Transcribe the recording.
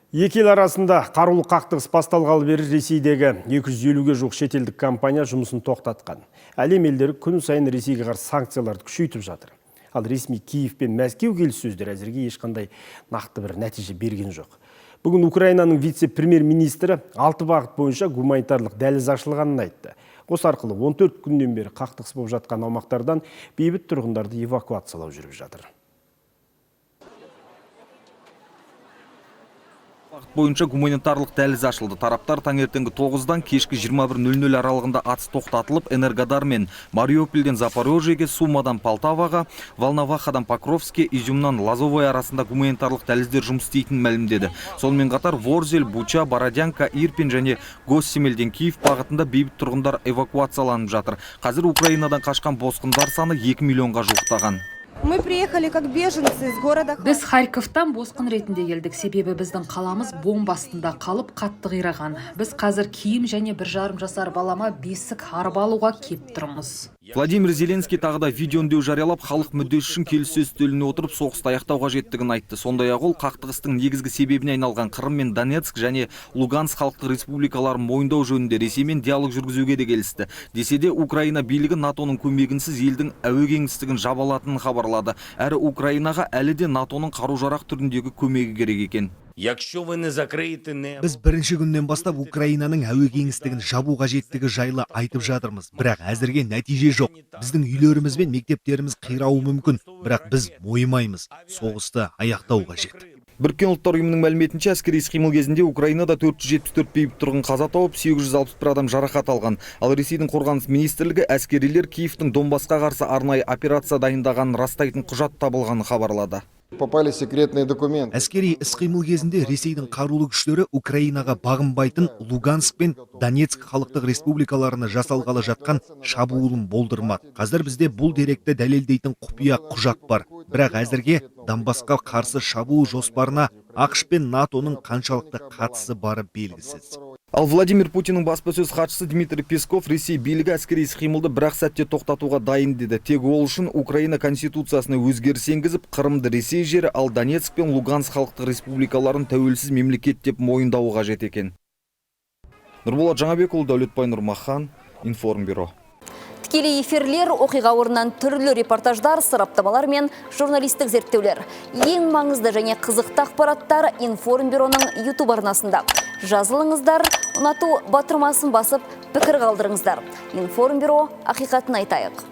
Екі ел арасында қарулы қақтығыс басталғалы бері Ресейдегі 250-ге жуық шетелдік компания жұмысын тоқтатқан. Әлем елдері күн сайын Ресейге қарсы санкцияларды күшейтіп жатыр. Ал ресми Киев пен Мәскеу келіссөздері әзірге ешқандай нақты бір нәтиже берген жоқ. Бүгін Украинаның вице-премьер-министрі 6 бағыт бойынша гуманитарлық дәліз ашылғанын айтты. Осы арқылы 14 күннен бері қақтығыс болып жатқан аумақтардан бейбіт тұрғындарды эвакуациялау жүріп жатыр. Бағыт бойынша гуманитарлық дәліз ашылды. Тараптар таңертеңгі 9-дан кешкі 21:00 аралығында атыс тоқтатылып, Энергодар мен Мариупольден Запорожьеге, Сумадан Полтаваға, Волновахадан Покровске, Изюмнан Лазовой арасында гуманитарлық дәліздер жұмыс істейтінін мәлімдеді. Сонымен қатар Ворзель, Буча, Бородянка, Ирпень және Госсемелден Киев бағытында бейбіт тұрғындар эвакуацияланып жатыр. Қазір Украинадан қашқан босқындар саны 2 миллионға жуықтаған. Мы приехали как беженцы из города. Біз Харьковтан босқын ретінде келдік, себебі біздің қаламыз бомба астында қалып қатты қираған. Біз қазір киім және 1,5 жасар балама бесік арба алуға кеп тұрмыз. Владимир Зеленский тағы да видео үндеу жариялап, халық мүддесі үшін келіссөз үстеліне отырып соғысты аяқтау қажеттігін айтты. Сондай-ақ ол қақтығыстың негізгі себебіне айналған Қырым мен Донецк және Луганск халықтық республикаларын мойындау жөнінде Ресеймен диалог жүргізуге де келісті. Десе де Украина билігі НАТО-ның көмегінсіз елдің әуе кеңістігін жаба алатынын хабарлады. Әрі Украинаға әлі де НАТО-ның қару-жарақ түріндегі көмегі керек екен. Біз бірінші күннен бастап Украинаның әуе кеңістігін жабу қажеттігі жайлы айтып жатырмыз. Бірақ әзірге нәтиже жоқ. Біздің үйлеріміз бен мектептеріміз қирауы мүмкін. Бірақ біз мойымаймыз. Соғысты аяқтау қажет. Біріккен ұлттар ұйымының мәліметінше әскери іс-қимыл кезінде Украинада 474 бейбіт тұрғын қаза тауып, 861 адам жарақат алған. Ал Ресейдің қорғаныс министрлігі әскерилер Киевтің Донбассқа қарсы арнайы операция дайындағанын растайтын құжат табылғанын хабарлады. Попали секретные документы. Әскери іс-қимыл кезінде Ресейдің қарулы күштері Украинаға бағынбайтын Луганск пен Донецк халықтық республикаларына жасалғалы жатқан шабуылын болдырмады. Қазір бізде бұл деректі дәлелдейтін құпия құжат бар. Бірақ әзірге Донбассқа қарсы шабуыл жоспарына ақш пен НАТО-ның қаншалықты қатысы бары белгісіз. Ал Владимир Путиннің баспасөз хатшысы Дмитрий Песков Ресей билігі әскери іс-қимылды бір-ақ сәтте тоқтатуға дайын деді. Тек ол үшін Украина конституциясына өзгеріс енгізіп, Қырымды Ресей жері, ал Донецк пен Луганск халықтық республикаларын тәуелсіз мемлекет деп мойындауы қажет екен. Нұрболат Жаңабекұлы, Дәулетбай Нұрмахан, Информбюро. Тікелей эфирлер, оқиға орнынан түрлі репортаждар, сараптамалар мен журналистік зерттеулер. Ең маңызды және қызықты ақпараттар Информбюроның YouTube арнасында. Жазылыңыздар, ұнату батырмасын басып, пікір қалдырыңыздар. Информбюро, ақиқатын айтайық.